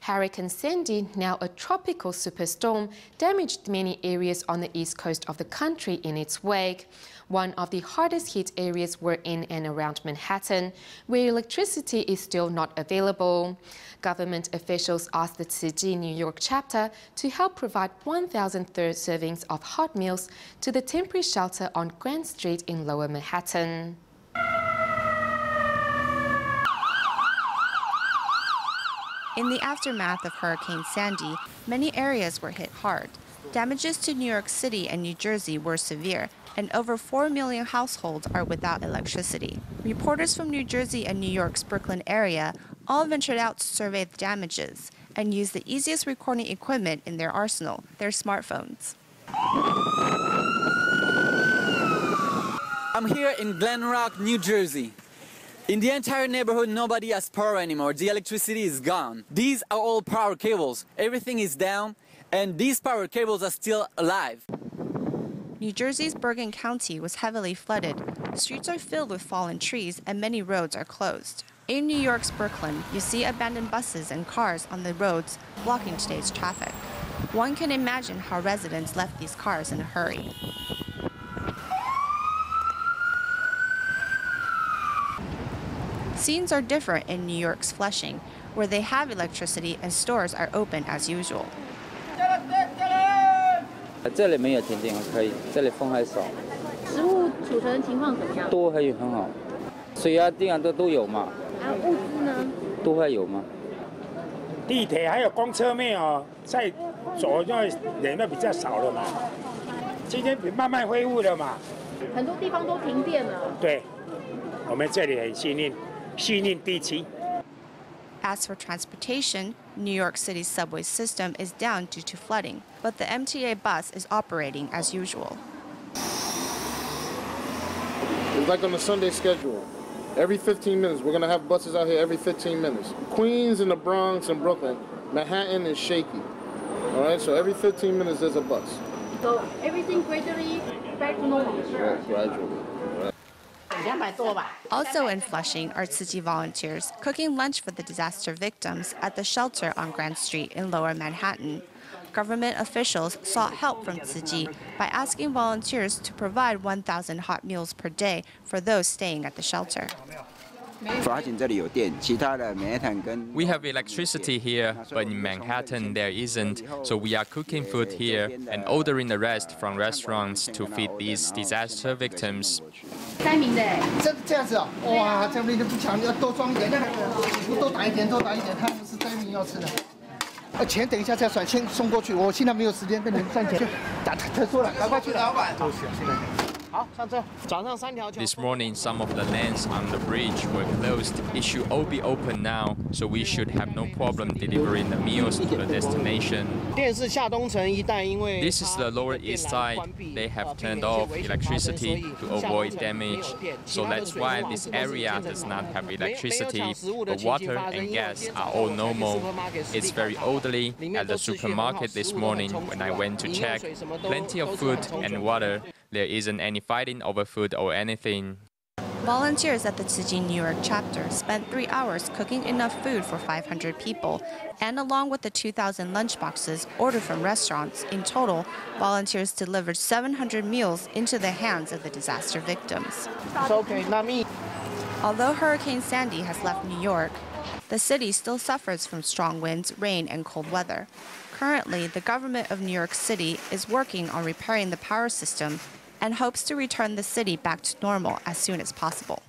Hurricane Sandy, now a tropical superstorm, damaged many areas on the east coast of the country in its wake. One of the hardest hit areas were in and around Manhattan, where electricity is still not available. Government officials asked the慈济New York chapter to help provide 1,000 servings of hot meals to the temporary shelter on Grand Street in Lower Manhattan. In the aftermath of Hurricane Sandy, many areas were hit hard. Damages to New York City and New Jersey were severe, and over 4 million households are without electricity. Reporters from New Jersey and New York's Brooklyn area all ventured out to survey the damages and used the easiest recording equipment in their arsenal, their smartphones. I'm here in Glen Rock, New Jersey. In the entire neighborhood, nobody has power anymore. The electricity is gone. These are all power cables. Everything is down, and these power cables are still alive. New Jersey's Bergen County was heavily flooded. Streets are filled with fallen trees, and many roads are closed. In New York's Brooklyn, you see abandoned buses and cars on the roads, blocking today's traffic. One can imagine how residents left these cars in a hurry. Scenes are different in New York's Flushing, where they have electricity and stores are open as usual. 这里没有停电，可以，这里风还少。食物储存情况怎么样？都很好，水啊、电啊都有嘛。物资呢？都会有吗？地铁还有公车没有在走，因为人都比较少了嘛。今天慢慢恢复了嘛。很多地方都停电了。对，我们这里很幸运地区。 As for transportation, New York City's subway system is down due to flooding, but the MTA bus is operating as usual. It's like on a Sunday schedule. Every 15 minutes, we're going to have buses out here every 15 minutes. Queens and the Bronx and Brooklyn, Manhattan is shaky. All right, so every 15 minutes there's a bus. So everything gradually back to normal? Yeah, gradually. Also in Flushing are慈济volunteers cooking lunch for the disaster victims at the shelter on Grand Street in Lower Manhattan. Government officials sought help from慈济by asking volunteers to provide 1,000 hot meals per day for those staying at the shelter. We have electricity here, but in Manhattan there isn't, so we are cooking food here and ordering the rest from restaurants to feed these disaster victims. 灾民的。这样子哦，哇，这样就不强，要多装一点，多打一点，他们是灾民要吃的。钱等一下再算，先送过去，我现在没有时间跟你们算钱。他说了，赶快去，老板。 This morning, some of the lanes on the bridge were closed. It should all be open now, so we should have no problem delivering the meals to the destination. This is the Lower East Side. They have turned off electricity to avoid damage, so that's why this area does not have electricity, but water and gas are all normal. It's very orderly at the supermarket this morning when I went to check. Plenty of food and water. There isn't any fighting over food or anything. Volunteers at the慈济New York chapter spent 3 hours cooking enough food for 500 people, and along with the 2,000 lunchboxes ordered from restaurants, in total, volunteers delivered 700 meals into the hands of the disaster victims. It's okay, not me. Although Hurricane Sandy has left New York, the city still suffers from strong winds, rain, and cold weather. Currently, the government of New York City is working on repairing the power system and hopes to return the city back to normal as soon as possible.